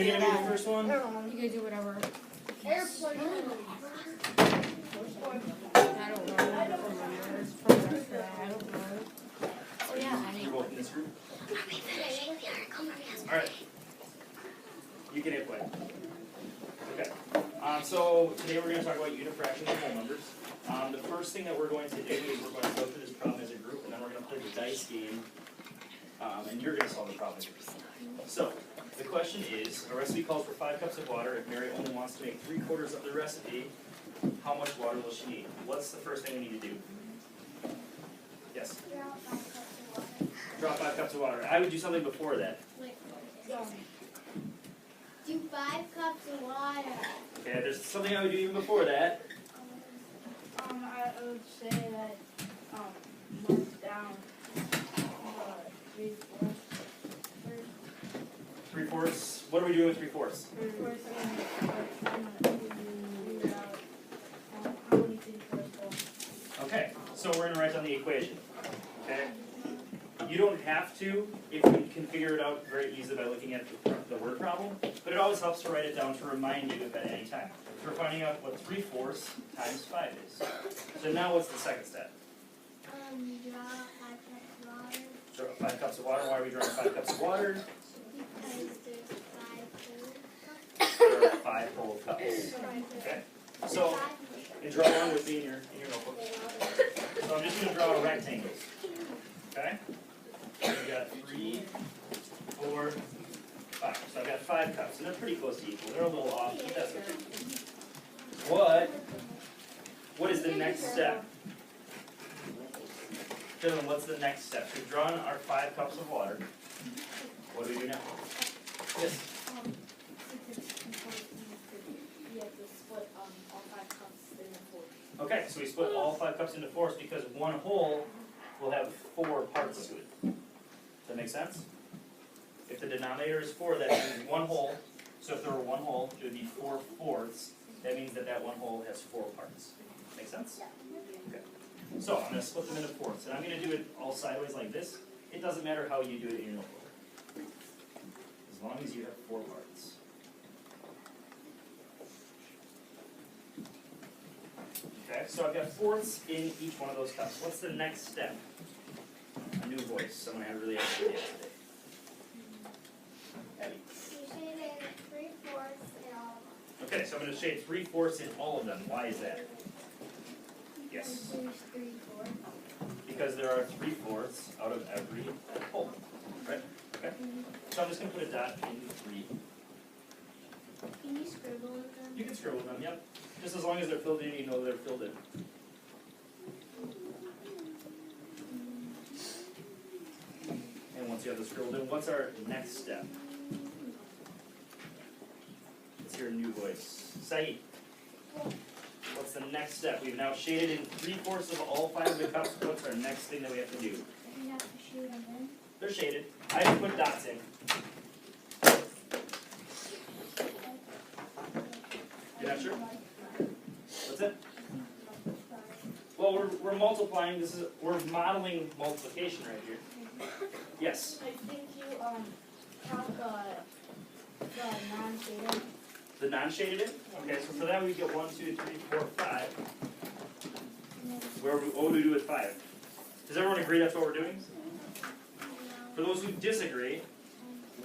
you gonna be the first one? You can do whatever. Airplane. I don't know. I don't remember. It's from yesterday. I don't know. Oh yeah. You're both in this group? Alright. You can hit play. Okay. So today we're going to talk about unit fractions and whole numbers. The first thing that we're going to do is we're going to go through this problem as a group, and then we're going to play the dice game, and you're going to solve the problem as a group. So, the question is, a recipe calls for 5 cups of water. If Mary only wants to make 3/4 of the recipe, how much water will she need? What's the first thing we need to do? Yes? Draw 5 cups of water. I would do something before that. Do 5 cups of water. Okay, there's something I would do even before that. I would say that, mark down, 3/4. What are we doing with 3/4? Okay, so we're going to write down the equation. Okay? You don't have to if you can figure it out very easily by looking at the word problem, but it always helps to write it down to remind you at any time. So we're finding out what 3/4 times 5 is. So now what's the second step? Draw 5 cups of water. Draw 5 cups of water. Why are we drawing 5 cups of water? Because there's 5 whole cups. There are 5 whole cups. Okay? So, and draw along with me in your notebook. So I'm just going to draw rectangles. Okay? We've got 3, 4, 5. So I've got 5 cups, and they're pretty close to equal. They're a little off, but that's okay. What is the next step? Gentlemen, what's the next step? We've drawn our 5 cups of water. What do we do now? Yes? Okay, so we split all 5 cups into 4s because one whole will have 4 parts to it. Does that make sense? If the denominator is 4, that means one whole. So if there were one whole, it would be 4/4. That means that that one whole has 4 parts. Make sense? Okay. So I'm going to split them into 4s, and I'm going to do it all sideways like this. It doesn't matter how you do it in your notebook, as long as you have 4 parts. Okay, so I've got 4ths in each one of those cups. What's the next step? A new voice. Someone had really extra today. Abby. You shaded 3/4 in all of them. Okay, so I'm going to shade 3/4 in all of them. Why is that? Yes. There's 3/4. Because there are 3/4 out of every whole. Right? Okay. So I'm just going to put a dot in 3. Can you scribble with them? You can scribble them, yep. Just as long as they're filled in, you know they're filled in. And once you have the scribbled in, what's our next step? Let's hear a new voice. Saeed. What's the next step? We've now shaded in 3/4 of all 5 of the cups. What's our next thing that we have to do? You have to shade them in. They're shaded. I just put dots in. You're not sure? What's it? Well, we're multiplying. We're modeling multiplication right here. Yes. I think you, count the non-shaded. The non-shaded it? Okay, so for that we get 1, 2, 3, 4, 5. What would we do with 5? Does everyone agree that's what we're doing? For those who disagree,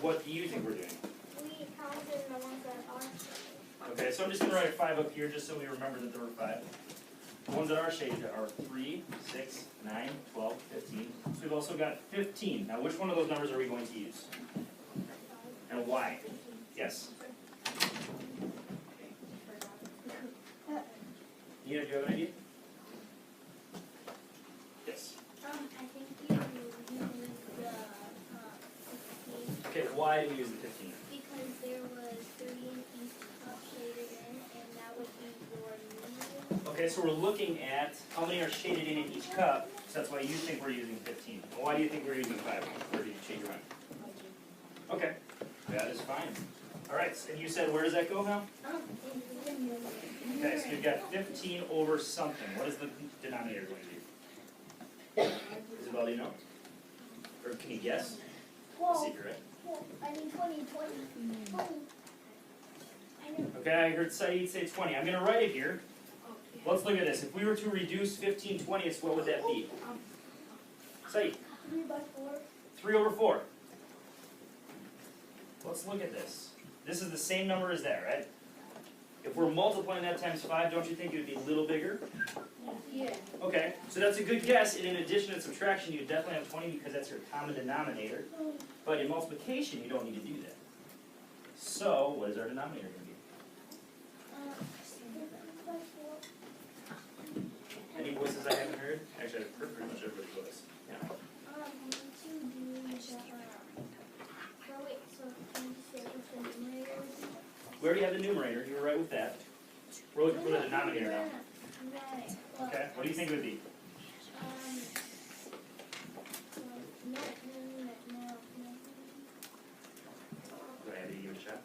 what do you think we're doing? We counted the ones that are shaded. Okay, so I'm just going to write 5 up here just so we remember that there were 5. The ones that are shaded are 3, 6, 9, 12, 15. So we've also got 15. Now which one of those numbers are we going to use? And why? Yes? Nina, do you have an idea? Yes. I think you use the 15 Okay, why do we use the 15? because there was 3 in each cup shaded in, and that would be your medium. Okay, so we're looking at how many are shaded in each cup, so that's why you think we're using 15. Well, why do you think we're using 5? Or did you change your mind? Okay, that is fine. All right, and you said where does that go now? Okay, so you've got 15 over something. What is the denominator going to be? Isabel, do you know? Or can you guess? Well, Secret, right? I mean 20, 20, 20. Okay, I heard Saeed say 20. I'm gonna write it here. Let's look at this. If we were to reduce 15/20ths, what would that be? Saeed, 3/4. 3 over 4. Let's look at this. This is the same number as that, right? If we're multiplying that times 5, don't you think it would be a little bigger? Yeah. Okay, so that's a good guess, and in addition and subtraction, you definitely have 20 because that's your common denominator. But in multiplication, you don't need to do that. So, what is our denominator going to be? 3/4. Any voices I haven't heard? Actually, I've heard pretty much every voice. Yeah. Need to do the, oh wait, so can you say what the numerator would be? We already have the numerator, you were right with that. We're looking for the denominator now. Right. Well, Okay, what do you think it would be? No. Go ahead, you give it a shot.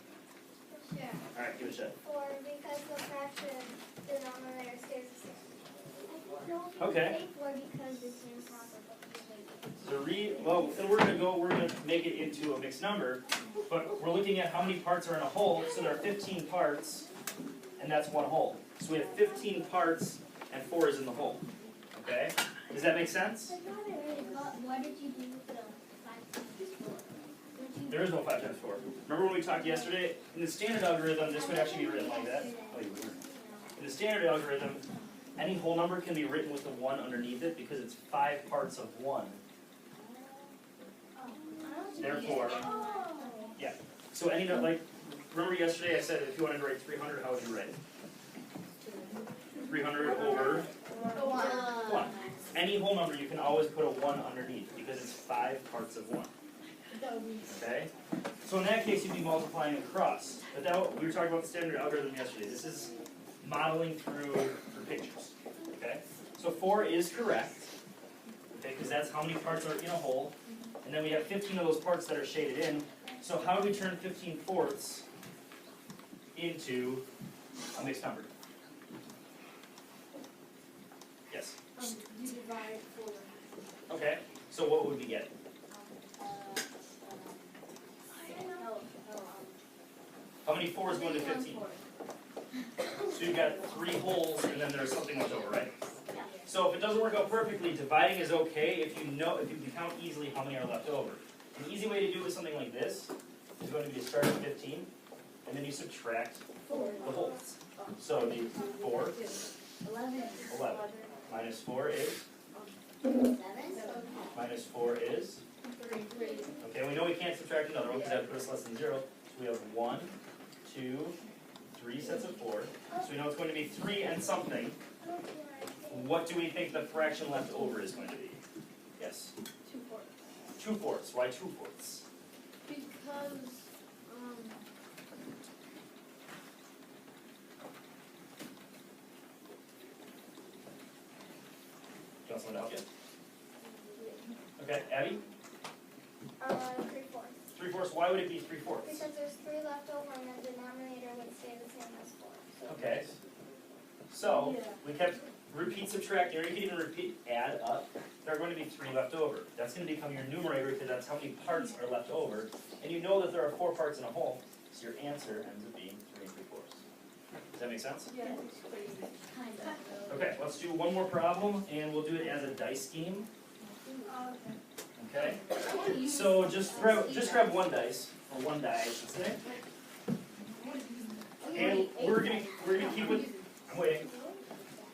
Sure. Alright, give it a shot. 4 because the fraction denominator stays the same. Okay. Say 4 because it's improper, but Well, then we're gonna make it into a mixed number, but we're looking at how many parts are in a whole, so there are 15 parts, and that's one whole. So we have 15 parts, and 4 is in the whole. Okay? Does that make sense? What did you do with the 5 times 4? There is no 5 times 4. Remember when we talked yesterday? In the standard algorithm, this would actually be written like that. Oh, you weren't. In the standard algorithm, any whole number can be written with a 1 underneath it because it's 5 parts of 1. Therefore, so any, like, remember yesterday I said if you wanted to write 300, how would you write it? 300 over 1. Any whole number you can always put a 1 underneath because it's 5 parts of 1. Okay? So in that case you'd be multiplying across. But that, we were talking about the standard algorithm yesterday. This is modeling through pictures. Okay? So 4 is correct. Okay, because that's how many parts are in a whole. And then we have 15 of those parts that are shaded in. So how do we turn 15/4 into a mixed number? Yes? You divide 4. Okay, so what would we get? How many 4s go into 15? So you've got 3 wholes and then there's something left over, right? So if it doesn't work out perfectly, dividing is okay if you can count easily how many are left over. An easy way to do it with something like this is going to be to start at 15 and then you subtract the wholes. So it'd be 4, 11. Minus 4 is? 7. Minus 4 is? 3. Okay, we know we can't subtract another one because that would put us less than 0. So we have 1, 2, 3 sets of 4. So we know it's going to be 3 and something. What do we think the fraction left over is going to be? Yes? 2/4. 2/4. Why 2/4? Because, Do you want someone to help you? Okay, Abby? 3/4. 3/4. Why would it be 3/4? Because there's 3 left over and the denominator would stay the same as 4. So Okay. So we kept repeat subtracting, or you can even repeat add up. There are going to be 3 left over. That's going to become your numerator because that's how many parts are left over. And you know that there are 4 parts in a whole, so your answer ends up being 3 3/4. Does that make sense? yeah. kind of. Okay, let's do one more problem, and we'll do it as a dice game. Okay? So just grab one dice, or one die, I should say. And we're gonna keep with, I'm waiting.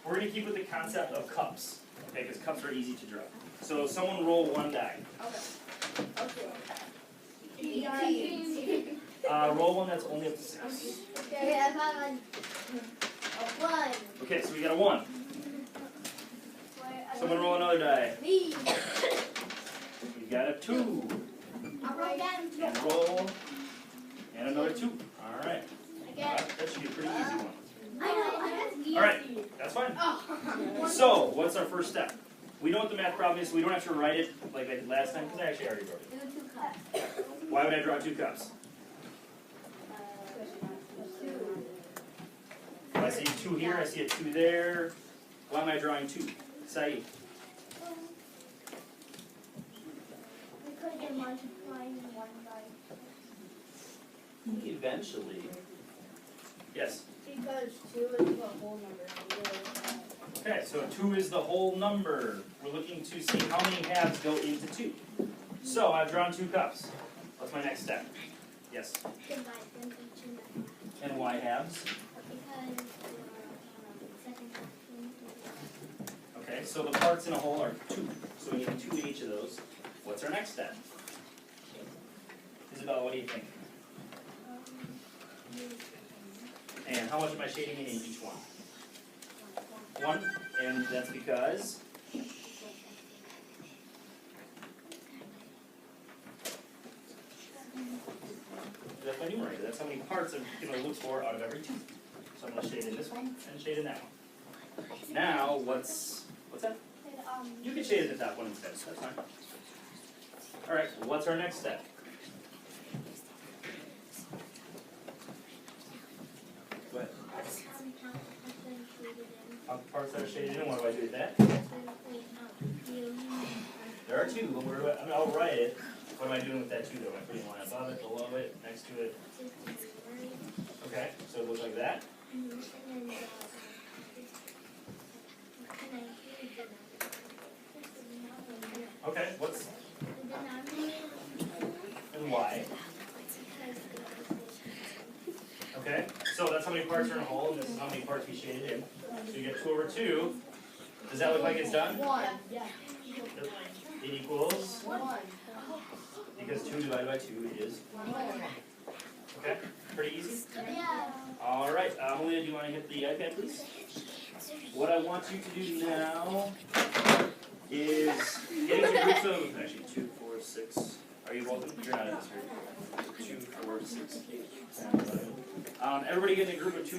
We're gonna keep with the concept of cups, okay? Because cups are easy to draw. So someone roll one die. Roll one that's only up to 6. Okay, I got a 1. Okay, so we got a 1. Someone roll another die. Me. We got a 2. I'll roll again. And roll. And another 2. All right. Again. That should be a pretty easy one. I know. All right, that's fine. So, what's our first step? We know what the math problem is, so we don't have to write it like I did last time, because I actually already wrote it. Do 2 cups. Why would I draw 2 cups? I see 2 here, I see a 2 there. Why am I drawing 2? Saeed. Because you're multiplying 1 by. Eventually. Yes. Because 2 is the whole number. Okay, so 2 is the whole number. We're looking to see how many halves go into 2. So I've drawn 2 cups. What's my next step? Yes. Divide them each in half. And why halves? Because your second half into Okay, so the parts in a whole are 2. So we need 2 in each of those. What's our next step? Isabella, what do you think? And how much am I shading in each one? 1, and that's because that's my numerator. That's how many parts I'm going to look for out of every 2. So I'm going to shade in this one and shade in that one. Now, what's that? You can shade in the top one instead. That's fine. All right. What's our next step? Go ahead. Count the parts that are shaded in. What do I do with that? There are 2, but I'll write it. What am I doing with that 2 though? Am I putting one above it, below it, next to it? Okay, so it looks like that. Okay, what's and why? Okay, so that's how many parts are in a whole, and this is how many parts we shaded in. So you get 2 over 2. Does that look like it's done? 1. Yeah. It equals, 1. because 2 divided by 2 is 1. Okay, pretty easy? Yeah. All right, Julia, do you want to hit the iPad, please? What I want you to do now is get into groups of, actually 2, 4, 6. Are you both? You're not in this group. 2, 4, 6, 8, 10, 11. Everybody get in a group of 2.